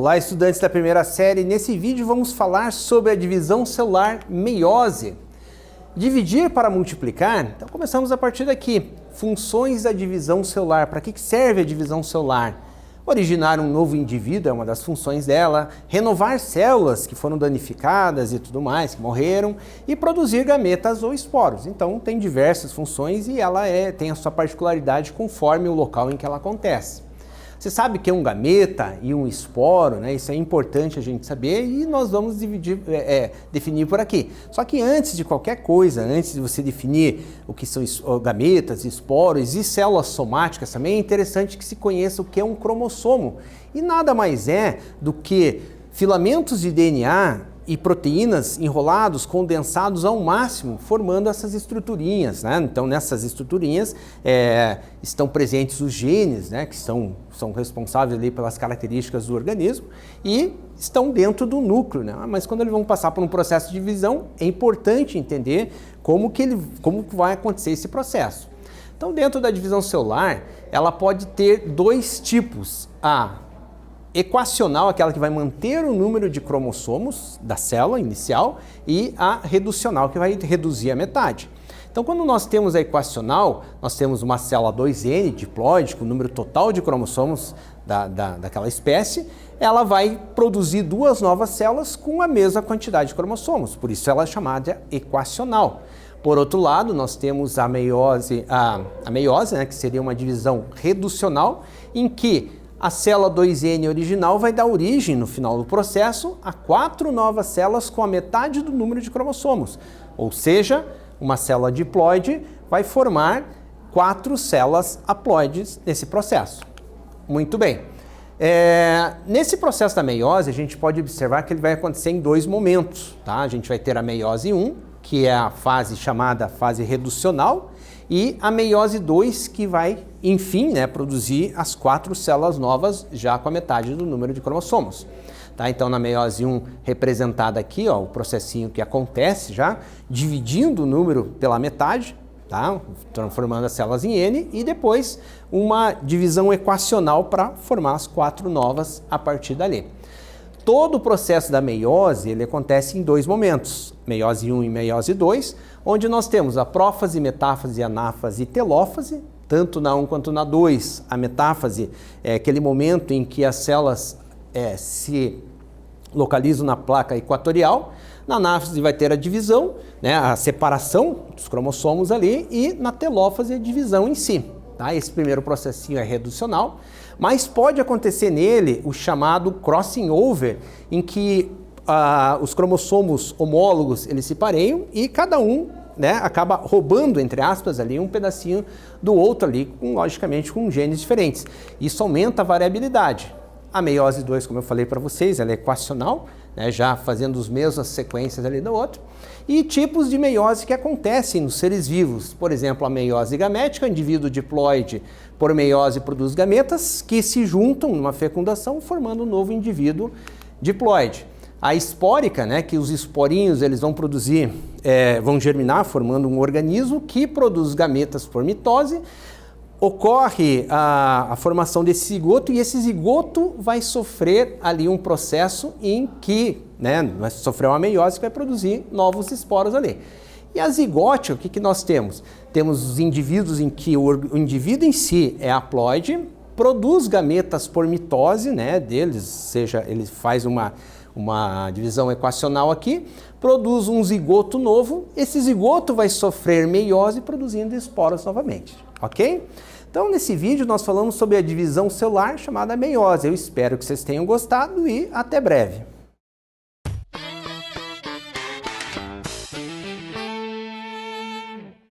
Olá, estudantes da primeira série. Nesse vídeo vamos falar sobre a divisão celular meiose. Dividir para multiplicar? Então começamos a partir daqui. Funções da divisão celular. Para que serve a divisão celular? Originar um novo indivíduo é uma das funções dela, renovar células que foram danificadas e tudo mais, que morreram, e produzir gametas ou esporos. Então tem diversas funções e ela tem a sua particularidade conforme o local em que ela acontece. Você sabe que é um gameta e um esporo, né? Isso é importante a gente saber e nós vamos definir por aqui. Só que antes de qualquer coisa, antes de você definir o que são gametas, esporos e células somáticas também, é interessante que se conheça o que é um cromossomo. E nada mais é do que filamentos de DNA e proteínas enrolados, condensados ao máximo, formando essas estruturinhas, né? Então, nessas estruturinhas estão presentes os genes, né? Que são responsáveis ali pelas características do organismo e estão dentro do núcleo, né? Mas quando eles vão passar por um processo de divisão, é importante entender como vai acontecer esse processo. Então, dentro da divisão celular, ela pode ter dois tipos: a equacional, aquela que vai manter o número de cromossomos da célula inicial, e a reducional, que vai reduzir a metade. Então, quando nós temos a equacional, nós temos uma célula 2N, diploide, com o número total de cromossomos daquela espécie, ela vai produzir duas novas células com a mesma quantidade de cromossomos, por isso ela é chamada equacional. Por outro lado, nós temos a meiose, né, que seria uma divisão reducional, em que a célula 2N original vai dar origem, no final do processo, a 4 novas células com a metade do número de cromossomos. Ou seja, uma célula diploide vai formar 4 células haploides nesse processo. Muito bem. Nesse processo da meiose, a gente pode observar que ele vai acontecer em dois momentos. Tá? A gente vai ter a meiose 1, que é a fase chamada fase reducional, e a meiose 2, que vai, enfim, produzir as 4 células novas já com a metade do número de cromossomos. Tá? Então, na meiose 1, representada aqui, ó, o processinho que acontece já, dividindo o número pela metade, tá? Transformando as células em N, e depois uma divisão equacional para formar as 4 novas a partir dali. Todo o processo da meiose, ele acontece em dois momentos, meiose 1 e meiose 2, onde nós temos a prófase, metáfase, anáfase e telófase. Tanto na 1 quanto na 2, a metáfase é aquele momento em que as células se localizam na placa equatorial. Na anáfase vai ter a divisão, né, a separação dos cromossomos ali, e na telófase a divisão em si. Tá? Esse primeiro processinho é reducional, mas pode acontecer nele o chamado crossing over, em que os cromossomos homólogos eles se pareiam e cada um, né, acaba roubando, entre aspas, ali um pedacinho do outro ali, logicamente com genes diferentes. Isso aumenta a variabilidade. A meiose 2, como eu falei para vocês, ela é equacional, né, já fazendo as mesmas sequências ali do outro. E tipos de meiose que acontecem nos seres vivos. Por exemplo, a meiose gamética, indivíduo diploide por meiose produz gametas que se juntam numa fecundação formando um novo indivíduo diploide. A espórica, né, que os esporinhos eles vão produzir, vão germinar formando um organismo que produz gametas por mitose. Ocorre a formação desse zigoto e esse zigoto vai sofrer ali um processo em que, né, vai sofrer uma meiose que vai produzir novos esporos ali. E a zigótica, o que nós temos? Temos os indivíduos em que o indivíduo em si é haploide, produz gametas por mitose, né, deles, seja, ele faz uma divisão equacional aqui, produz um zigoto novo, esse zigoto vai sofrer meiose produzindo esporos novamente, ok? Então, nesse vídeo nós falamos sobre a divisão celular chamada meiose. Eu espero que vocês tenham gostado e até breve.